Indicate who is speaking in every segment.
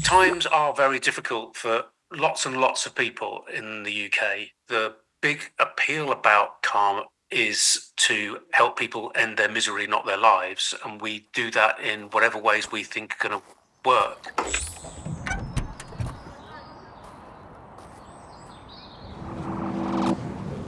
Speaker 1: Times are very difficult for lots and lots of people in the UK. The big appeal about Calm is to help people end their misery, not their lives, and we do that in whatever ways we think are going to work.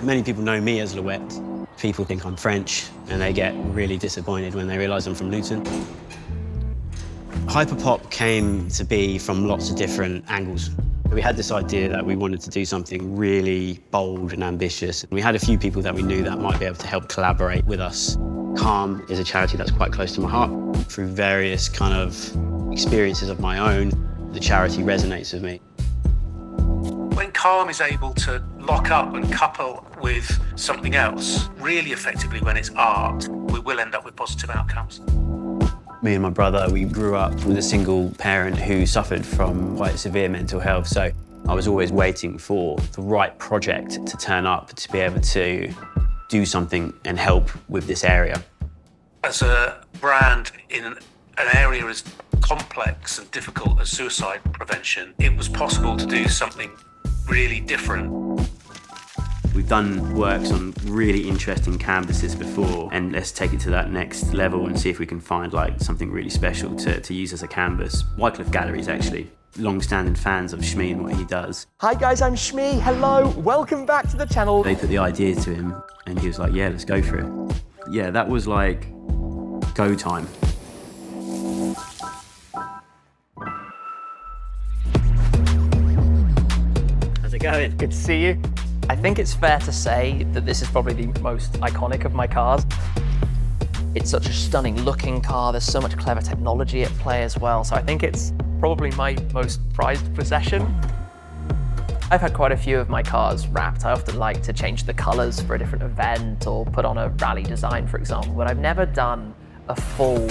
Speaker 2: Many people know me as Lhouette. People think I'm French, and they get really disappointed when they realise I'm from Luton. HyperPop came to be from lots of different angles. We had this idea that we wanted to do something really bold and ambitious. We had a few people that we knew that might be able to help collaborate with us. Calm is a charity that's quite close to my heart. Through various kind of experiences of my own, the charity resonates with me.
Speaker 1: When Calm is able to lock up and couple with something else, really effectively when it's art, we will end up with positive outcomes.
Speaker 2: Me and my brother, we grew up with a single parent who suffered from quite severe mental health, so I was always waiting for the right project to turn up to be able to do something and help with this area.
Speaker 1: As a brand in an area as complex and difficult as suicide prevention, it was possible to do something really different.
Speaker 2: We've done works on really interesting canvases before, and let's take it to that next level and see if we can find like something really special to use as a canvas. Wyecliffe Galleries, actually. Long-standing fans of Shmee and what he does.
Speaker 3: Hi guys, I'm Shmee. Hello, welcome back to the channel.
Speaker 2: They put the idea to him, and he was like, yeah, let's go for it. Yeah, that was like go time. How's it going?
Speaker 3: Good to see you. I think it's fair to say that this is probably the most iconic of my cars. It's such a stunning looking car. There's so much clever technology at play as well. So I think it's probably my most prized possession. I've had quite a few of my cars wrapped. I often like to change the colors for a different event or put on a rally design, for example, but I've never done a full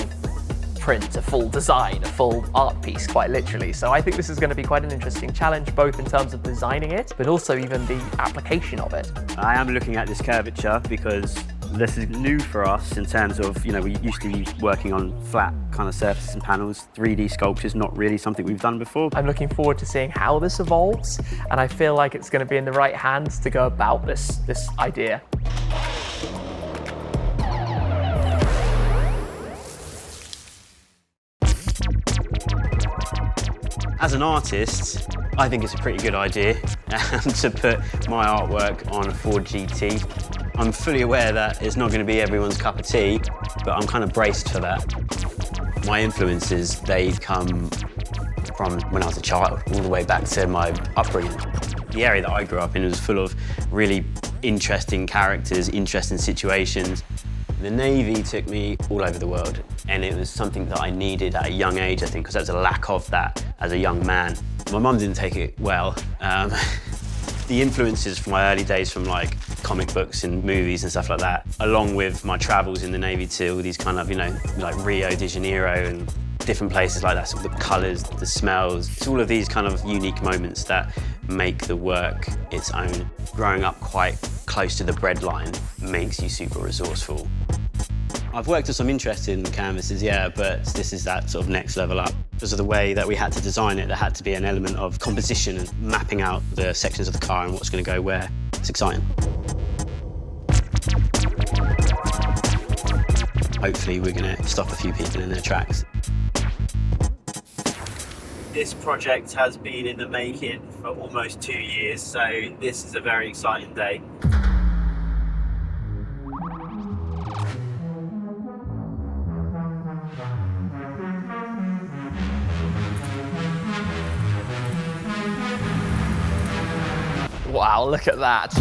Speaker 3: print, a full design, a full art piece, quite literally. So I think this is going to be quite an interesting challenge, both in terms of designing it, but also even the application of it.
Speaker 2: I am looking at this curvature because this is new for us in terms of, we used to be working on flat kind of surfaces and panels. 3D sculpture is not really something we've done before.
Speaker 3: I'm looking forward to seeing how this evolves, and I feel like it's going to be in the right hands to go about this idea.
Speaker 2: As an artist, I think it's a pretty good idea to put my artwork on a Ford GT. I'm fully aware that it's not going to be everyone's cup of tea, but I'm kind of braced for that. My influences, they come from when I was a child, all the way back to my upbringing. The area that I grew up in was full of really interesting characters, interesting situations. The Navy took me all over the world, and it was something that I needed at a young age, I think, because there was a lack of that as a young man. My mum didn't take it well. The influences from my early days from like comic books and movies and stuff like that, along with my travels in the Navy to all these kind of, like Rio de Janeiro and different places like that, so the colours, the smells, it's all of these kind of unique moments that make the work its own. Growing up quite close to the breadline makes you super resourceful. I've worked on some interesting canvases, yeah, but this is that sort of next level up. Because of the way that we had to design it, there had to be an element of composition and mapping out the sections of the car and what's going to go where. It's exciting. Hopefully we're going to stop a few people in their tracks. This project has been in the making for almost 2 years, so this is a very exciting day.
Speaker 3: Wow, look at that.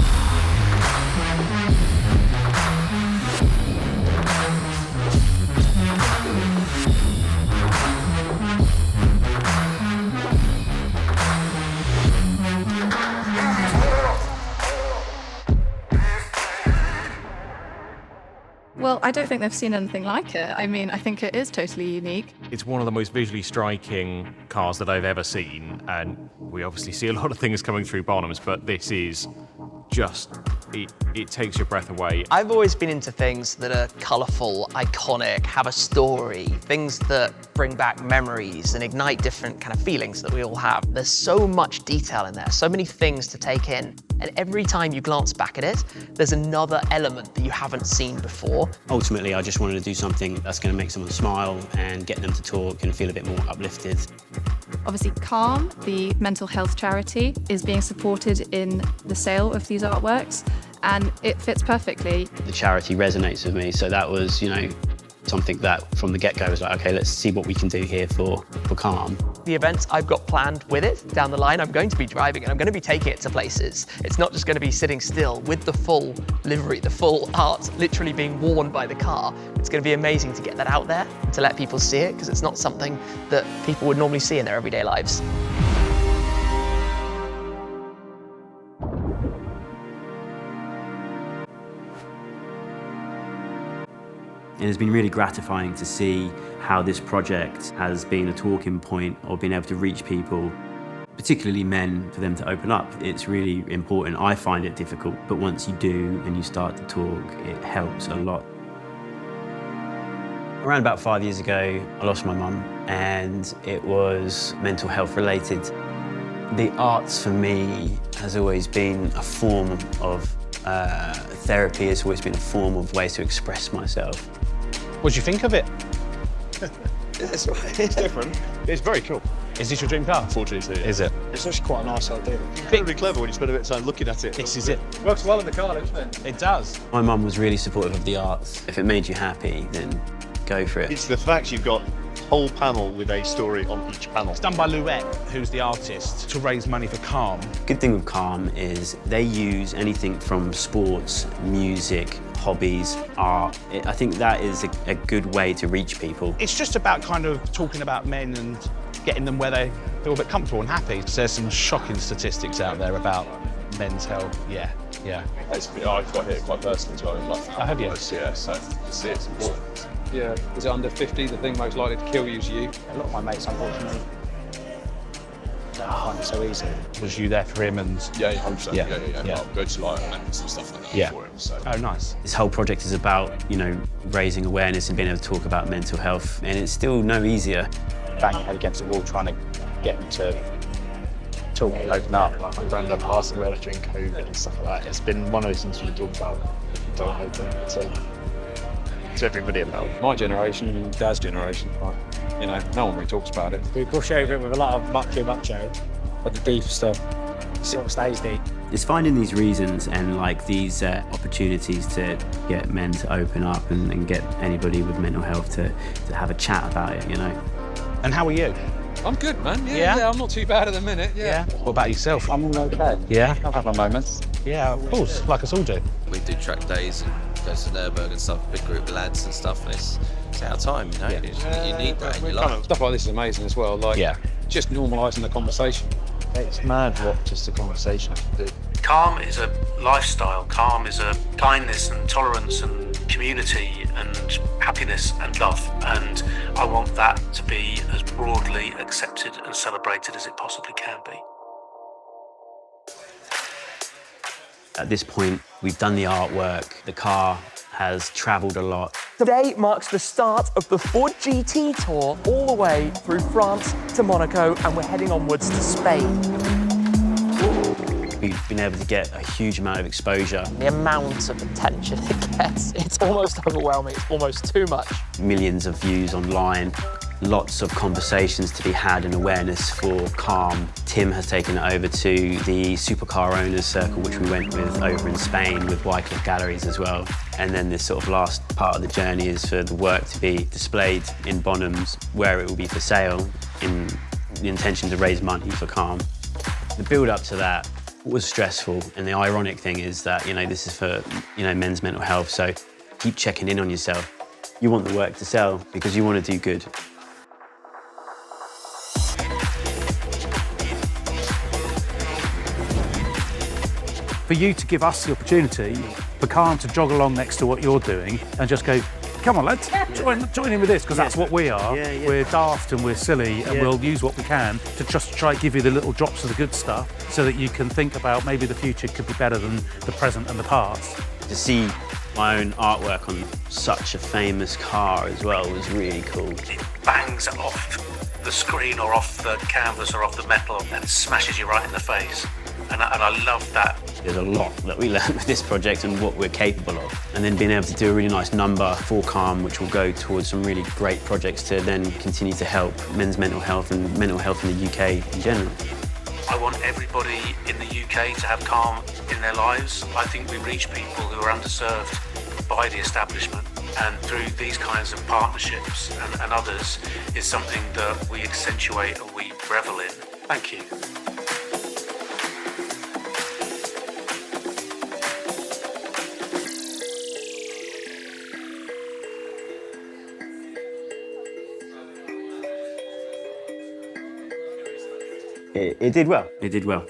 Speaker 4: Well, I don't think they've seen anything like it. I mean, I think it is totally unique.
Speaker 5: It's one of the most visually striking cars that I've ever seen, and we obviously see a lot of things coming through Bonhams, but this is just, it takes your breath away.
Speaker 3: I've always been into things that are colourful, iconic, have a story, things that bring back memories and ignite different kind of feelings that we all have. There's so much detail in there, so many things to take in. And every time you glance back at it, there's another element that you haven't seen before.
Speaker 2: Ultimately, I just wanted to do something that's going to make someone smile and get them to talk and feel a bit more uplifted.
Speaker 4: Obviously, Calm, the mental health charity, is being supported in the sale of these artworks, and it fits perfectly.
Speaker 2: The charity resonates with me, so that was, you know, something that from the get-go was like, okay, let's see what we can do here for Calm.
Speaker 3: The events I've got planned with it down the line, I'm going to be driving and I'm going to be taking it to places. It's not just going to be sitting still with the full livery, the full art literally being worn by the car. It's going to be amazing to get that out there, to let people see it, because it's not something that people would normally see in their everyday lives.
Speaker 2: It has been really gratifying to see how this project has been a talking point or been able to reach people, particularly men, for them to open up. It's really important. I find it difficult, but once you do and you start to talk, it helps a lot. Around about 5 years ago, I lost my mum, and it was mental health related. The arts for me has always been a form of therapy. It's always been a form of ways to express myself.
Speaker 6: What do you think of it?
Speaker 7: It's different. It's very cool.
Speaker 6: Is this your dream car?
Speaker 7: Unfortunately,
Speaker 6: Is it?
Speaker 7: It's actually quite a nice idea. Incredibly clever when you spend a bit of time looking at it.
Speaker 6: This is it.
Speaker 7: Works well in the car, doesn't it?
Speaker 6: It does.
Speaker 2: My mum was really supportive of the arts. If it made you happy, then go for it.
Speaker 7: It's the fact you've got a whole panel with a story on each panel.
Speaker 6: It's done by Lhouette, who's the artist, to raise money for Calm.
Speaker 2: Good thing with Calm is they use anything from sports, music, hobbies, art. I think that is a good way to reach people.
Speaker 6: It's just about kind of talking about men and getting them where they feel a bit comfortable and happy. There's some shocking statistics out there about men's health. Yeah.
Speaker 8: I've got hit quite personally as well. Like,
Speaker 6: I have you?
Speaker 8: Yeah, so to see it's important.
Speaker 9: Yeah, is it under 50? The thing most likely to kill you is you.
Speaker 10: A lot of my mates, unfortunately, don't find it so easy.
Speaker 6: Was you there for him and...
Speaker 8: Yeah, 100%.
Speaker 6: Yeah.
Speaker 8: I'll go to like events and stuff like that
Speaker 6: Yeah.
Speaker 8: for him. So.
Speaker 6: Oh, nice.
Speaker 2: This whole project is about, you know, raising awareness and being able to talk about mental health, and it's still no easier.
Speaker 10: Bang your head against the wall trying to get them to talk and open up. Like my granddad passing away during COVID and stuff like that. It's been one of those things we talk about. Don't open it to everybody about.
Speaker 9: My generation, Dad's generation, like, you know, no one really talks about it.
Speaker 10: We brush over it with a lot of macho, but the deep stuff sort of stays deep.
Speaker 2: It's finding these reasons and like these opportunities to get men to open up and get anybody with mental health to have a chat about it, you know.
Speaker 6: And how are you?
Speaker 9: I'm good, man.
Speaker 6: Yeah?
Speaker 9: Yeah, I'm not too bad at the minute. Yeah.
Speaker 6: What about yourself?
Speaker 10: I'm all okay.
Speaker 6: Yeah?
Speaker 10: I've had my moments.
Speaker 6: Yeah, of course, like us all do.
Speaker 11: We do track days and go to Nürburgring and stuff, big group of lads and stuff, and it's our time, you know. You need that in your life.
Speaker 9: Stuff like this is amazing as well. Like, just normalising the conversation.
Speaker 10: It's mad what just the conversation can do.
Speaker 1: Calm is a lifestyle. Calm is a kindness and tolerance and community and happiness and love. And I want that to be as broadly accepted and celebrated as it possibly can be.
Speaker 2: At this point, we've done the artwork, the car has travelled a lot.
Speaker 3: Today marks the start of the Ford GT tour all the way through France to Monaco, and we're heading onwards to Spain.
Speaker 2: We've been able to get a huge amount of exposure.
Speaker 3: The amount of attention it gets, it's almost overwhelming, it's almost too much.
Speaker 2: Millions of views online, lots of conversations to be had and awareness for Calm. Tim has taken it over to the supercar owners circle, which we went with over in Spain with Wyecliffe Galleries as well. And then this sort of last part of the journey is for the work to be displayed in Bonhams, where it will be for sale, in the intention to raise money for Calm. The build up to that was stressful, and the ironic thing is that, you know, this is for, you know, men's mental health, so keep checking in on yourself. You want the work to sell because you want to do good.
Speaker 12: For you to give us the opportunity for Calm to jog along next to what you're doing and just go, come on, lads, join in with this, because that's what we are. We're daft and we're silly, and we'll use what we can to just try to give you the little drops of the good stuff so that you can think about maybe the future could be better than the present and the past.
Speaker 2: To see my own artwork on such a famous car as well was really cool.
Speaker 1: It bangs off the screen or off the canvas or off the metal and smashes you right in the face. And I love that.
Speaker 2: There's a lot that we learned with this project and what we're capable of. And then being able to do a really nice number for Calm, which will go towards some really great projects to then continue to help men's mental health and mental health in the UK in general.
Speaker 1: I want everybody in the UK to have Calm in their lives. I think we reach people who are underserved by the establishment, and through these kinds of partnerships and others is something that we accentuate and we revel in. Thank you.
Speaker 2: It did well. It did well.